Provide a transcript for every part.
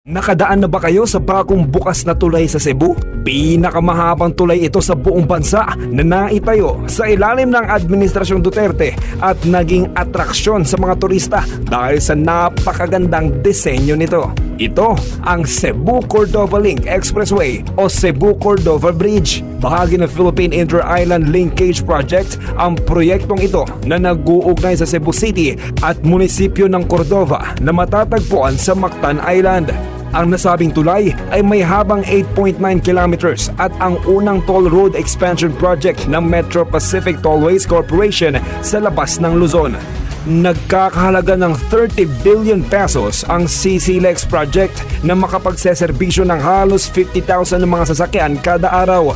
Nakadaan na ba kayo sa bagong bukas na tulay sa Cebu? Pinakamahabang tulay ito sa buong bansa na naitayo sa ilalim ng Administrasyong Duterte at naging atraksyon sa mga turista dahil sa napakagandang disenyo nito. Ito ang Cebu-Cordova Link Expressway o Cebu-Cordova Bridge. Bahagi ng Philippine Inter-Island Linkage Project ang proyektong ito na nag-uugnay sa Cebu City at munisipyo ng Cordova na matatagpuan sa Mactan Island. Ang nasabing tulay ay may habang 8.9 kilometers at ang unang toll road expansion project ng Metro Pacific Tollways Corporation sa labas ng Luzon. Nagkakahalaga ng 30 billion pesos ang CCLEX project na makapagseserbisyo ng halos 50,000 ng mga sasakyan kada araw.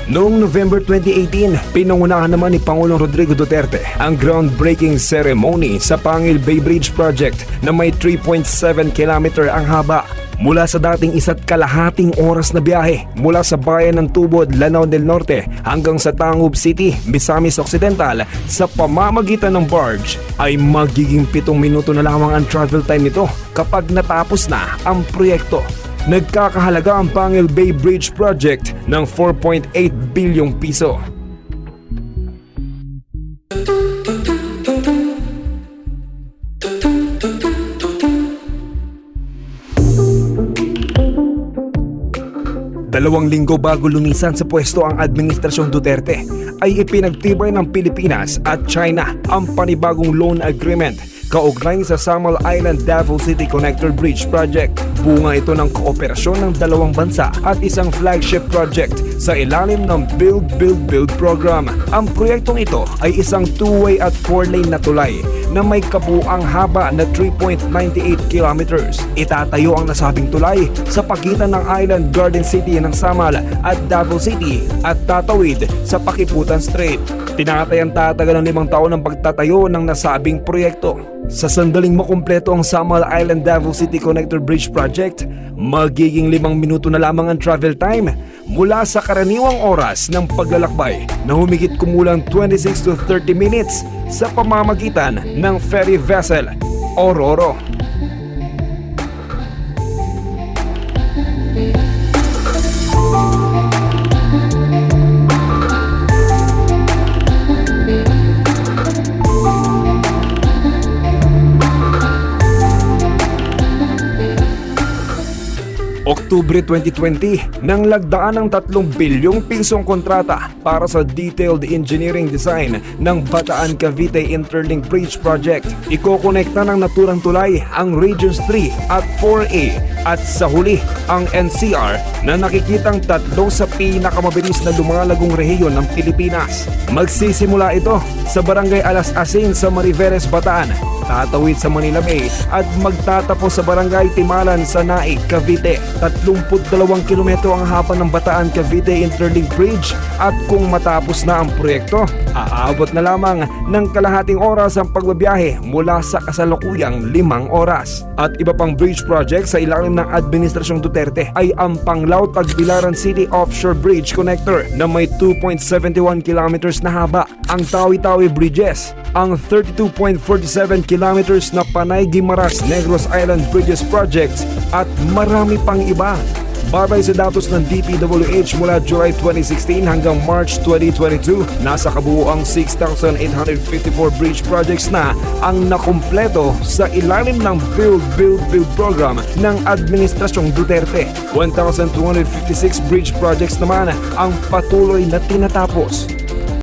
Noong November 2018, pinangunahan naman ni Pangulong Rodrigo Duterte ang groundbreaking ceremony sa Pangil Bay Bridge Project na may 3.7 kilometer ang haba. Mula sa dating 1.5 oras na biyahe mula sa bayan ng Tubod, Lanao del Norte hanggang sa Tangub City, Misamis Occidental sa pamamagitan ng barge ay magiging 7 minuto na lamang ang travel time nito kapag natapos na ang proyekto. Nagkakahalaga ang Pangil Bay Bridge Project ng 4.8 bilyong piso. Dalawang linggo bago lumisan sa pwesto ang Administrasyong Duterte ay ipinagtibay ng Pilipinas at China ang panibagong loan agreement kaugnay sa Samal Island Davao City Connector Bridge Project. Bunga ito ng kooperasyon ng dalawang bansa at isang flagship project sa ilalim ng Build Build Build program. Ang proyektong ito ay isang 2-way at 4-lane na tulay na may kabuang haba na 3.98 kilometers. Itatayo ang nasabing tulay sa pagitan ng Island Garden City ng Samal at Davao City at tatawid sa Pakiputan Strait. Tinatayang tatagal ng 5 taon ang pagtatayo ng nasabing proyekto. Sa sandaling makumpleto ang Samal Island Davao City Connector Bridge Project, magiging 5 minuto na lamang ang travel time mula sa karaniwang oras ng paglalakbay na humigit kumulang 26 to 30 minutes sa pamamagitan ng ferry vessel o Roro. Oktubre 2020 nang lagdaan ng 3 bilyong pisong kontrata para sa detailed engineering design ng Bataan-Cavite Interlink Bridge Project. Ikokonekta ng naturang tulay ang Regions 3 at 4A at sa huli ang NCR na nakikitang 3 sa pinakamabilis na lumalagong rehiyon ng Pilipinas. Magsisimula ito sa Barangay Alas Asin sa Mariveles, Bataan, tatawid sa Manila Bay at magtatapos sa Barangay Timalan sa Naig, Cavite. 32 kilometro ang haba ng Bataan-Cavite Interlink Bridge at kung matapos na ang proyekto, aabot na lamang ng kalahating oras ang pagbabiyahe mula sa kasalukuyang 5 oras. At iba pang bridge project sa ilalim ng Administrasyong Duterte ay ang Panglao-Tagbilaran City Offshore Bridge Connector na may 2.71 kilometers na haba, ang Tawi-Tawi Bridges, ang 32.47 kilometers na Panay-Guimaras Negros Island Bridges Projects at marami pang iba. Babay sa datos ng DPWH mula July 2016 hanggang March 2022, nasa kabuuang 6,854 bridge projects na ang nakumpleto sa ilalim ng Build Build Build program ng Administrasyong Duterte. 1,256 bridge projects naman ang patuloy na tinatapos.